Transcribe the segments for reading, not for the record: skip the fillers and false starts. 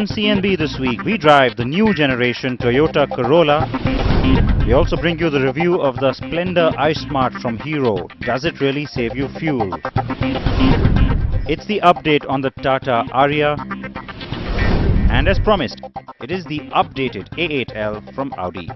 On CNB this week, we drive the new generation Toyota Corolla. We also bring you the review of the Splendor iSmart from Hero. Does it really save you fuel? It's the update on the Tata Aria. And as promised, it is the updated A8L from Audi.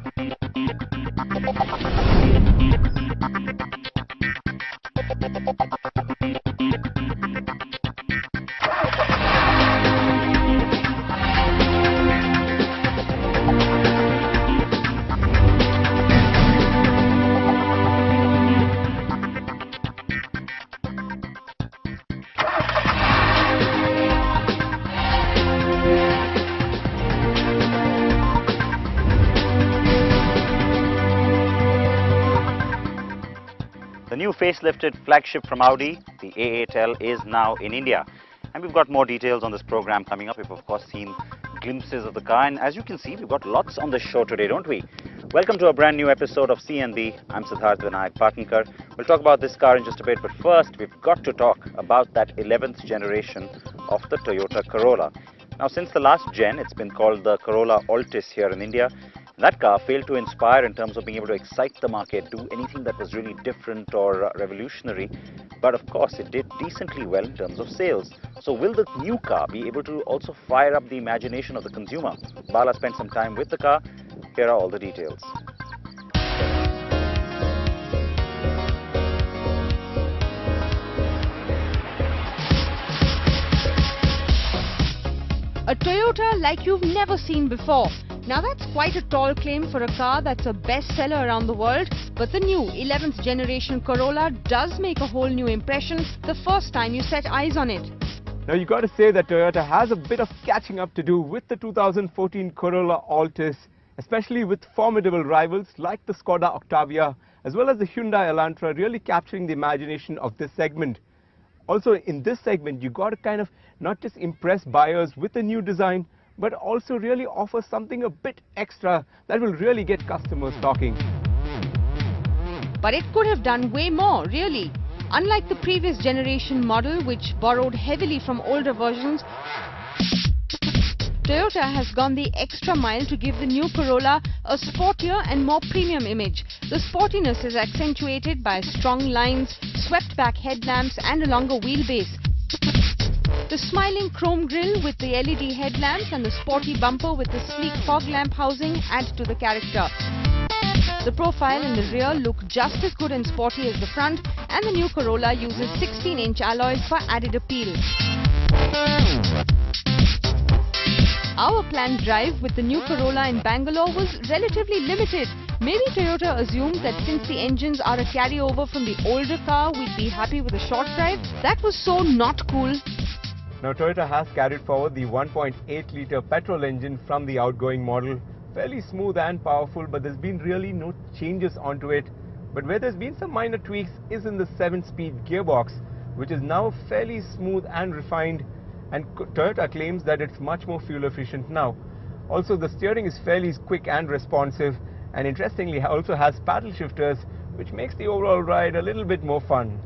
The new facelifted flagship from Audi, the A8L, is now in India. And we've got more details on this program coming up. We've of course seen glimpses of the car, and as you can see, we've got lots on the show today, don't we? Welcome to a brand new episode of CNB. I'm Siddharth Vinayak Patnankar. We'll talk about this car in just a bit, but first we've got to talk about that 11th generation of the Toyota Corolla. Now, since the last gen, it's been called the Corolla Altis here in India. That car failed to inspire in terms of being able to excite the market, do anything that was really different or revolutionary. But of course, it did decently well in terms of sales. So will the new car be able to also fire up the imagination of the consumer? Bala spent some time with the car. Here are all the details. A Toyota like you've never seen before. Now that's quite a tall claim for a car that's a bestseller around the world, but the new 11th generation Corolla does make a whole new impression the first time you set eyes on it. Now you got to say that Toyota has a bit of catching up to do with the 2014 Corolla Altis, especially with formidable rivals like the Skoda Octavia as well as the Hyundai Elantra really capturing the imagination of this segment. Also in this segment you got to kind of not just impress buyers with a new design, but also really offer something a bit extra that will really get customers talking. But it could have done way more, really. Unlike the previous generation model, which borrowed heavily from older versions, Toyota has gone the extra mile to give the new Corolla a sportier and more premium image. The sportiness is accentuated by strong lines, swept back headlamps and a longer wheelbase. The smiling chrome grille with the LED headlamps and the sporty bumper with the sleek fog lamp housing add to the character. The profile in the rear look just as good and sporty as the front, and the new Corolla uses 16-inch alloys for added appeal. Our planned drive with the new Corolla in Bangalore was relatively limited. Maybe Toyota assumed that since the engines are a carryover from the older car, we'd be happy with a short drive. That was so not cool. Now Toyota has carried forward the 1.8-litre petrol engine from the outgoing model. Fairly smooth and powerful, but there's been really no changes onto it. But where there's been some minor tweaks is in the 7-speed gearbox, which is now fairly smooth and refined, and Toyota claims that it's much more fuel efficient now. Also the steering is fairly quick and responsive, and interestingly also has paddle shifters, which makes the overall ride a little bit more fun.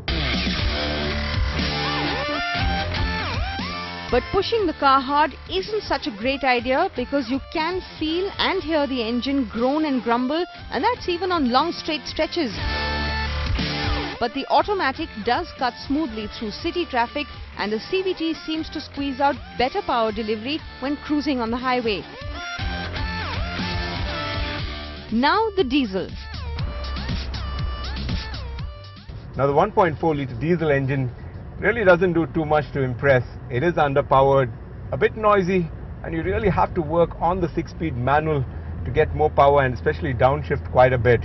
But pushing the car hard isn't such a great idea, because you can feel and hear the engine groan and grumble, and that's even on long straight stretches. But the automatic does cut smoothly through city traffic, and the CVT seems to squeeze out better power delivery when cruising on the highway. Now the diesel. Now the 1.4-litre diesel engine really doesn't do too much to impress. It is underpowered, a bit noisy, and you really have to work on the 6-speed manual to get more power and especially downshift quite a bit.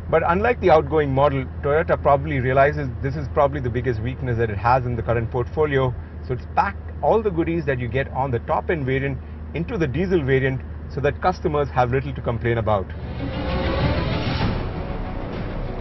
But unlike the outgoing model, Toyota probably realizes this is probably the biggest weakness that it has in the current portfolio. So it's packed all the goodies that you get on the top-end variant into the diesel variant so that customers have little to complain about.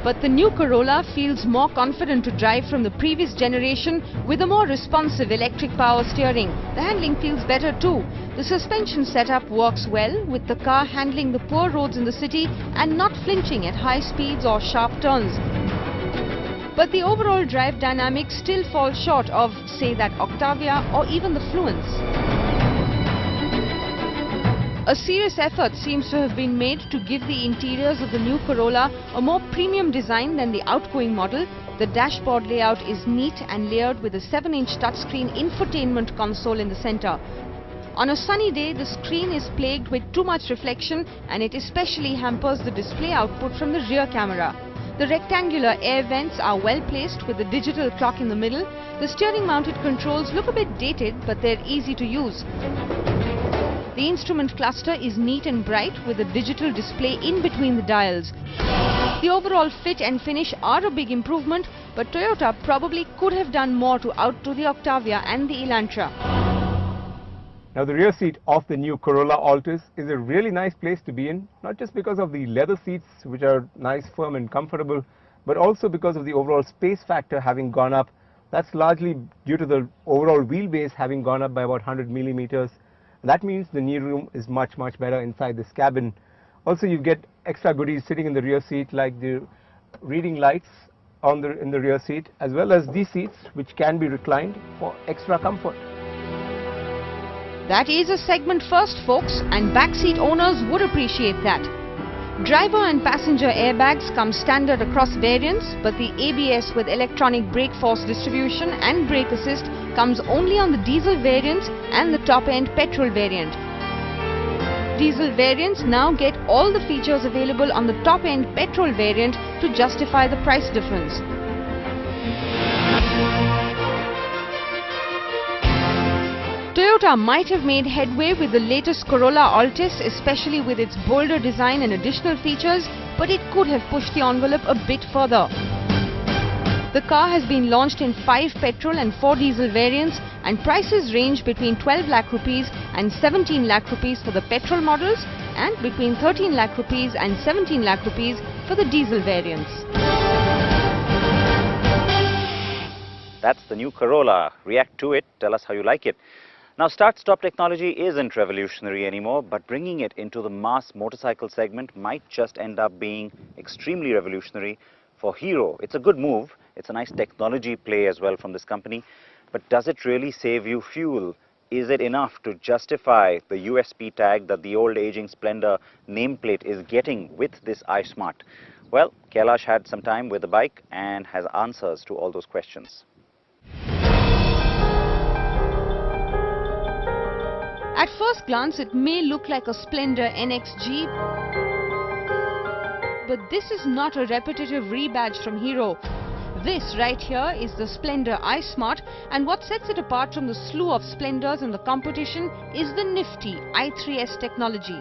But the new Corolla feels more confident to drive from the previous generation with a more responsive electric power steering. The handling feels better too. The suspension setup works well, with the car handling the poor roads in the city and not flinching at high speeds or sharp turns. But the overall drive dynamics still fall short of, say, that Octavia or even the Fluence. A serious effort seems to have been made to give the interiors of the new Corolla a more premium design than the outgoing model. The dashboard layout is neat and layered with a 7-inch touchscreen infotainment console in the center. On a sunny day, the screen is plagued with too much reflection and it especially hampers the display output from the rear camera. The rectangular air vents are well placed with a digital clock in the middle. The steering mounted controls look a bit dated, but they're easy to use. The instrument cluster is neat and bright with a digital display in between the dials. The overall fit and finish are a big improvement, but Toyota probably could have done more to outdo the Octavia and the Elantra. Now the rear seat of the new Corolla Altis is a really nice place to be in, not just because of the leather seats which are nice, firm and comfortable, but also because of the overall space factor having gone up. That's largely due to the overall wheelbase having gone up by about 100 millimeters. That means the knee room is much better inside this cabin. Also you get extra goodies sitting in the rear seat like the reading lights in the rear seat, as well as these seats which can be reclined for extra comfort. That is a segment first, folks, and backseat owners would appreciate that. Driver and passenger airbags come standard across variants, but the ABS with electronic brake force distribution and brake assist comes only on the diesel variants and the top-end petrol variant. Diesel variants now get all the features available on the top-end petrol variant to justify the price difference. Toyota might have made headway with the latest Corolla Altis, especially with its bolder design and additional features, but it could have pushed the envelope a bit further. The car has been launched in 5 petrol and 4 diesel variants, and prices range between 12 lakh rupees and 17 lakh rupees for the petrol models and between 13 lakh rupees and 17 lakh rupees for the diesel variants. That's the new Corolla. React to it. Tell us how you like it. Now, start-stop technology isn't revolutionary anymore, but bringing it into the mass motorcycle segment might just end up being extremely revolutionary for Hero. It's a good move. It's a nice technology play as well from this company. But does it really save you fuel? Is it enough to justify the USP tag that the old aging Splendor nameplate is getting with this iSmart? Well, Kailash had some time with the bike and has answers to all those questions. At first glance, it may look like a Splendor NXG, but this is not a repetitive rebadge from Hero. This right here is the Splendor iSmart, and what sets it apart from the slew of Splendors in the competition is the nifty i3S technology.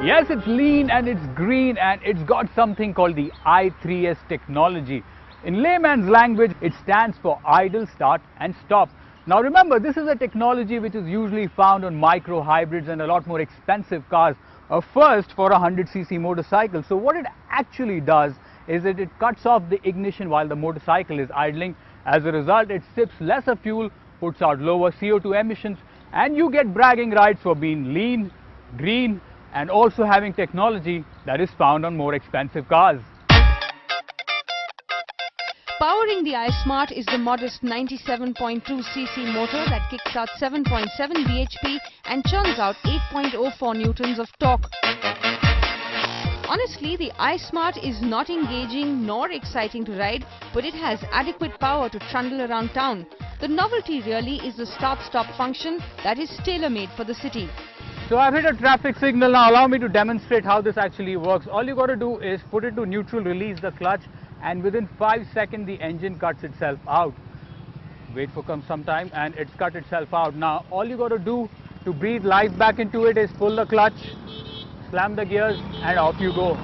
Yes, it's lean and it's green and it's got something called the i3S technology. In layman's language, it stands for idle, start and stop. Now remember, this is a technology which is usually found on micro hybrids and a lot more expensive cars, a first for a 100cc motorcycle. So what it actually does is that it cuts off the ignition while the motorcycle is idling. As a result, it sips lesser fuel, puts out lower CO2 emissions, and you get bragging rights for being lean, green, and also having technology that is found on more expensive cars. Powering the iSmart is the modest 97.2cc motor that kicks out 7.7 bhp and churns out 8.04 newtons of torque. Honestly, the iSmart is not engaging nor exciting to ride, but it has adequate power to trundle around town. The novelty really is the start-stop function that is tailor-made for the city. So I've hit a traffic signal now. Allow me to demonstrate how this actually works. All you got to do is put it to neutral, release the clutch, and within 5 seconds the engine cuts itself out. Wait for some time and it's cut itself out. Now all you got to do to breathe life back into it is pull the clutch, slam the gears, and off you go.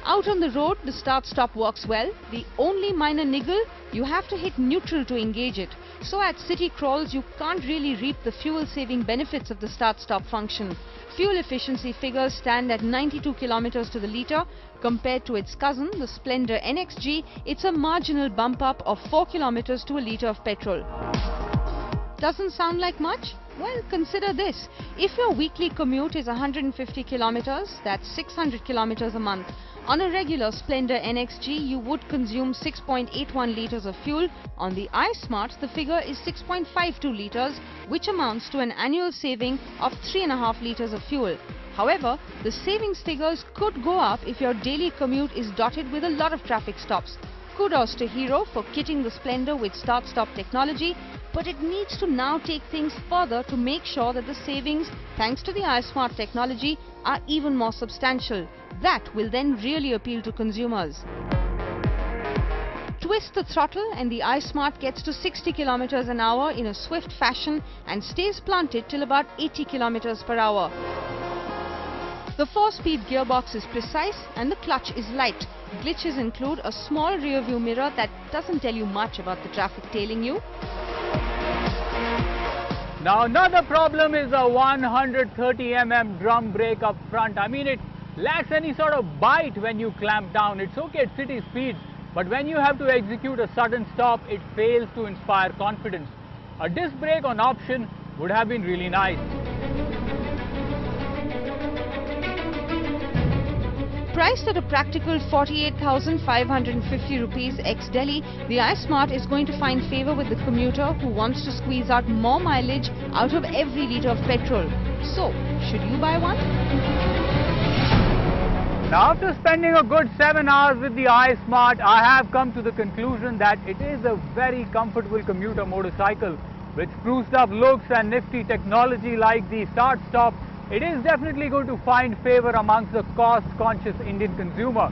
Out on the road, the start-stop works well. The only minor niggle, you have to hit neutral to engage it. So at city crawls, you can't really reap the fuel-saving benefits of the start-stop function. Fuel efficiency figures stand at 92 kilometers to the litre. Compared to its cousin, the Splendor NXG, it's a marginal bump up of 4 kilometers to a litre of petrol. Doesn't sound like much? Well, consider this. If your weekly commute is 150 kilometers, that's 600 kilometers a month. On a regular Splendor NXG, you would consume 6.81 litres of fuel. On the iSmart, the figure is 6.52 litres, which amounts to an annual saving of 3.5 litres of fuel. However, the savings figures could go up if your daily commute is dotted with a lot of traffic stops. Kudos to Hero for kitting the Splendor with start-stop technology, but it needs to now take things further to make sure that the savings, thanks to the iSmart technology, are even more substantial. That will then really appeal to consumers. Twist the throttle and the iSmart gets to 60 km an hour in a swift fashion and stays planted till about 80 km per hour. The 4-speed gearbox is precise and the clutch is light. Glitches include a small rear view mirror that doesn't tell you much about the traffic tailing you. Now another problem is the 130 mm drum brake up front. I mean, it lacks any sort of bite when you clamp down. It's okay at city speeds, but when you have to execute a sudden stop, it fails to inspire confidence. A disc brake on option would have been really nice. Priced at a practical 48,550 rupees ex-Delhi, the iSmart is going to find favour with the commuter who wants to squeeze out more mileage out of every litre of petrol. So, should you buy one? Now, after spending a good 7 hours with the iSmart, I have come to the conclusion that it is a very comfortable commuter motorcycle. With spruced up looks and nifty technology like the start-stop, it is definitely going to find favour amongst the cost-conscious Indian consumer.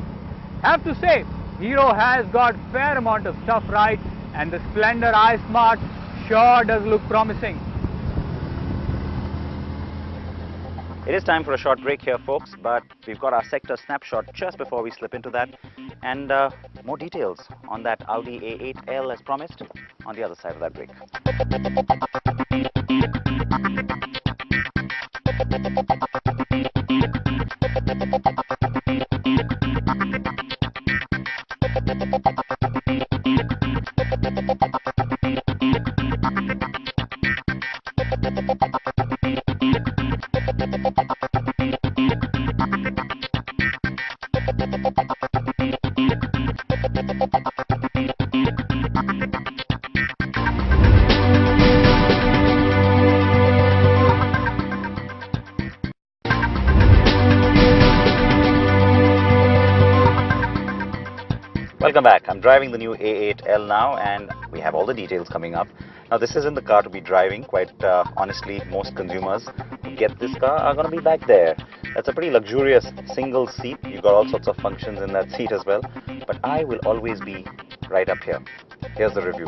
Have to say, Hero has got fair amount of stuff right, and the Splendor iSmart sure does look promising. It is time for a short break here, folks, but we've got our sector snapshot just before we slip into that, and more details on that Audi A8L as promised on the other side of that break. Welcome back. I'm driving the new A8L now, and we have all the details coming up. Now, this isn't the car to be driving. Quite honestly, most consumers who get this car are going to be back there. That's a pretty luxurious single seat. You've got all sorts of functions in that seat as well. But I will always be right up here. Here's the review.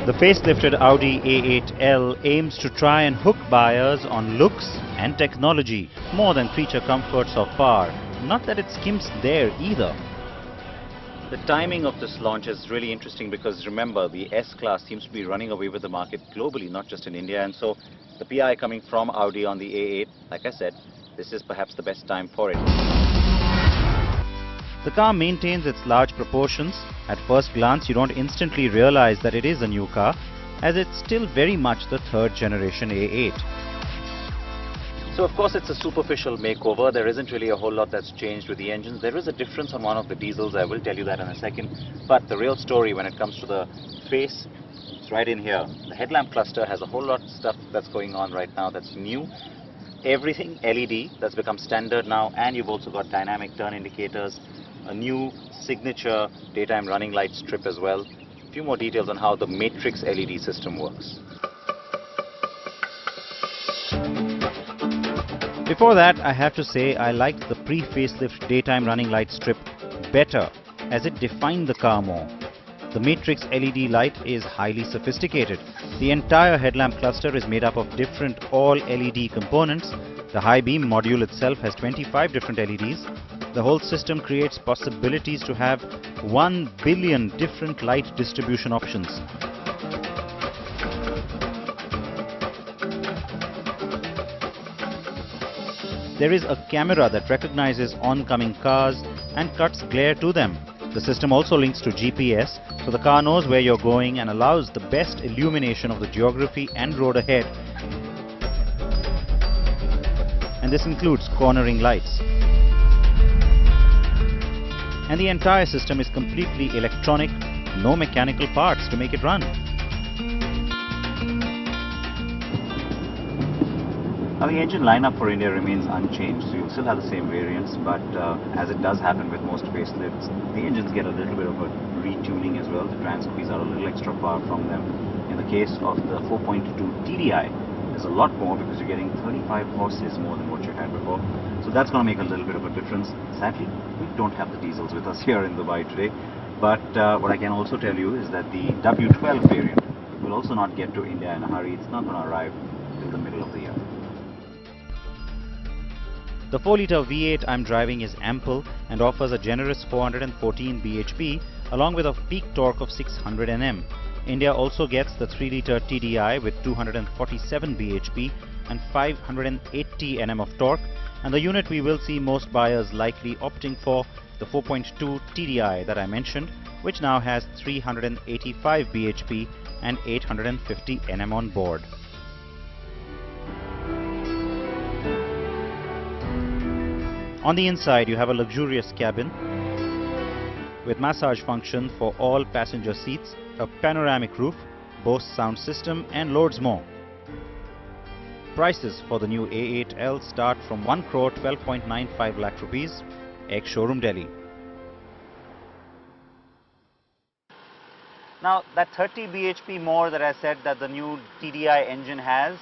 The facelifted Audi A8L aims to try and hook buyers on looks and technology more than creature comforts or power. Not that it skims there either. The timing of this launch is really interesting because remember, the S-Class seems to be running away with the market globally, not just in India, and so the PI coming from Audi on the A8, like I said, this is perhaps the best time for it. The car maintains its large proportions. At first glance, you don't instantly realize that it is a new car, as it's still very much the third generation A8. So of course it's a superficial makeover. There isn't really a whole lot that's changed with the engines. There is a difference on one of the diesels, I will tell you that in a second. But the real story when it comes to the face, it's right in here. The headlamp cluster has a whole lot of stuff that's going on right now that's new. Everything LED, that's become standard now, and you've also got dynamic turn indicators, a new signature daytime running light strip as well. A few more details on how the matrix LED system works. Before that, I have to say I liked the pre-facelift daytime running light strip better, as it defined the car more. The matrix LED light is highly sophisticated. The entire headlamp cluster is made up of different all-LED components. The high beam module itself has 25 different LEDs. The whole system creates possibilities to have 1 billion different light distribution options. There is a camera that recognizes oncoming cars and cuts glare to them. The system also links to GPS, so the car knows where you're going and allows the best illumination of the geography and road ahead. And this includes cornering lights. And the entire system is completely electronic, no mechanical parts to make it run. Now the engine lineup for India remains unchanged, so you'll still have the same variants, but as it does happen with most facelifts, the engines get a little bit of a retuning as well to try and squeeze out a little extra power from them. In the case of the 4.2 TDI, there's a lot more because you're getting 35 horses more than what you had before, so that's going to make a little bit of a difference. Sadly, we don't have the diesels with us here in Dubai today, but what I can also tell you is that the W12 variant will also not get to India in a hurry. It's not going to arrive till the middle of the year. The 4-litre V8 I'm driving is ample and offers a generous 414 bhp along with a peak torque of 600 Nm. India also gets the 3-litre TDI with 247 bhp and 580 Nm of torque, and the unit we will see most buyers likely opting for, the 4.2 TDI that I mentioned, which now has 385 bhp and 850 Nm on board. On the inside, you have a luxurious cabin with massage function for all passenger seats, a panoramic roof, Bose sound system and loads more. Prices for the new A8L start from 1,12.95 lakh rupees, ex-showroom Delhi. Now that 30 bhp more that I said that the new TDI engine has,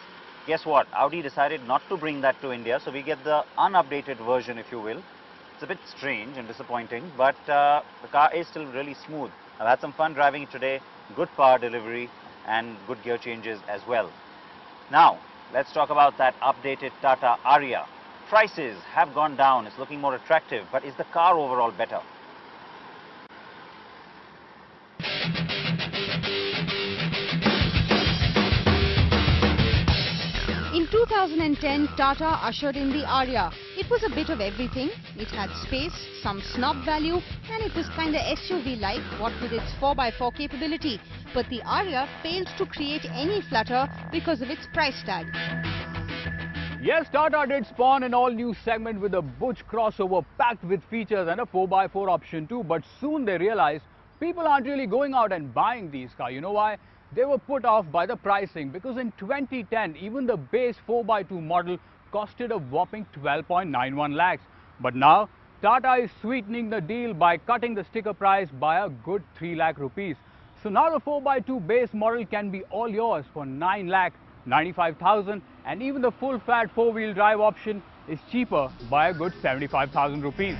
guess what? Audi decided not to bring that to India, so we get the unupdated version, if you will. It's a bit strange and disappointing, but the car is still really smooth. I've had some fun driving it today, good power delivery and good gear changes as well. Now, let's talk about that updated Tata Aria. Prices have gone down, it's looking more attractive, but is the car overall better? In 2010, Tata ushered in the Aria. It was a bit of everything. It had space, some snob value, and it was kinda SUV-like, what with its 4x4 capability. But the Aria failed to create any flutter because of its price tag. Yes, Tata did spawn an all-new segment with a butch crossover packed with features and a 4x4 option too, but soon they realized people aren't really going out and buying these cars. You know why? They were put off by the pricing, because in 2010 even the base 4x2 model costed a whopping 12.91 lakhs. But now Tata is sweetening the deal by cutting the sticker price by a good 3 lakh rupees. So now the 4x2 base model can be all yours for 9,95,000, and even the full fat 4-wheel drive option is cheaper by a good 75,000 rupees.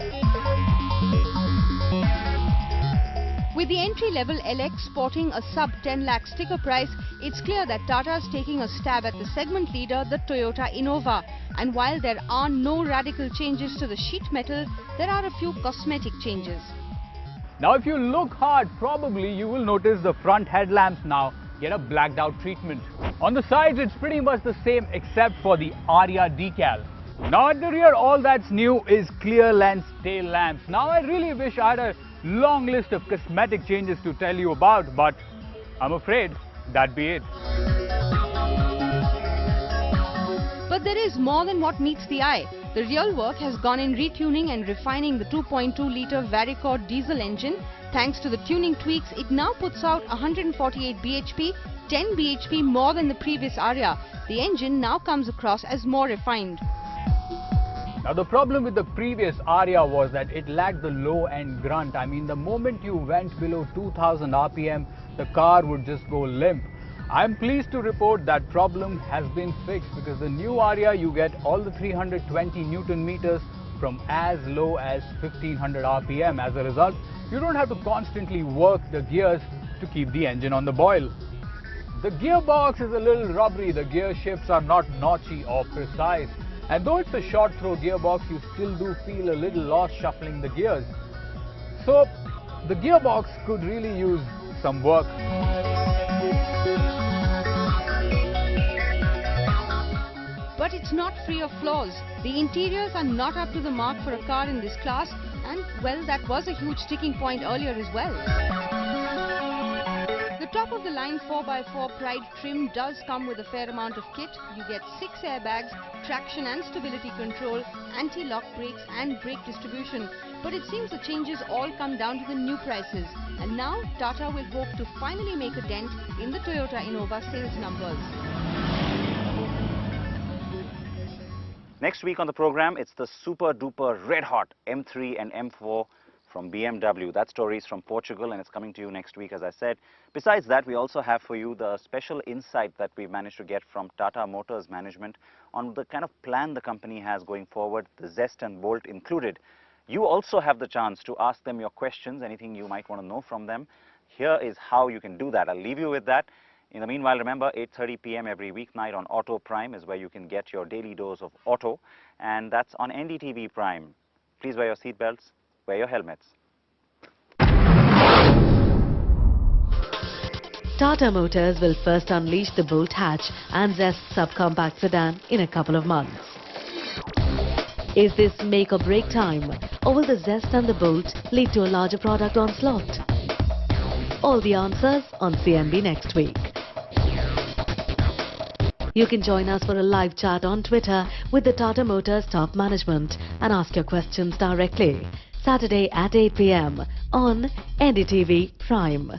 With the entry-level LX sporting a sub-10 lakh sticker price, it's clear that Tata is taking a stab at the segment leader, the Toyota Innova. And while there are no radical changes to the sheet metal, there are a few cosmetic changes. Now if you look hard, probably you will notice the front headlamps now get a blacked out treatment. On the sides it's pretty much the same except for the Aria decal. Now at the rear, all that's new is clear lens tail lamps. Now I really wish I had a long list of cosmetic changes to tell you about, but I'm afraid that'd be it. But there is more than what meets the eye. The real work has gone in retuning and refining the 2.2-litre Varicord diesel engine. Thanks to the tuning tweaks, it now puts out 148 bhp, 10 bhp more than the previous Aria. The engine now comes across as more refined. Now the problem with the previous Aria was that it lacked the low-end grunt. I mean, the moment you went below 2000 RPM, the car would just go limp. I'm pleased to report that problem has been fixed, because the new Aria you get all the 320 Newton meters from as low as 1500 RPM. As a result, you don't have to constantly work the gears to keep the engine on the boil. The gearbox is a little rubbery, the gear shifts are not notchy or precise. And though it's a short throw gearbox, you still do feel a little lost shuffling the gears. So the gearbox could really use some work. But But it's not free of flaws. The interiors are not up to the mark for a car in this class, and well, that was a huge sticking point earlier as well. The top-of-the-line 4x4 Pride trim does come with a fair amount of kit. You get 6 airbags, traction and stability control, anti-lock brakes and brake distribution. But it seems the changes all come down to the new prices. And now Tata will hope to finally make a dent in the Toyota Innova sales numbers. Next week on the program, it's the super-duper red-hot M3 and M4 from BMW. That story is from Portugal and it's coming to you next week, as I said. Besides that, we also have for you the special insight that we managed to get from Tata Motors management on the kind of plan the company has going forward, the zest and bolt included. You also have the chance to ask them your questions, anything you might want to know from them. Here is how you can do that. I'll leave you with that. In the meanwhile, remember, 8:30 p.m. every weeknight on Auto Prime is where you can get your daily dose of auto, and that's on NDTV Prime. Please wear your seatbelts, wear your helmets. Tata Motors will first unleash the Bolt hatch and Zest subcompact sedan in a couple of months. Is this make or break time, or will the Zest and the Bolt lead to a larger product onslaught? All the answers on CNB next week. You can join us for a live chat on Twitter with the Tata Motors top management and ask your questions directly. Saturday at 8 p.m. on NDTV Prime.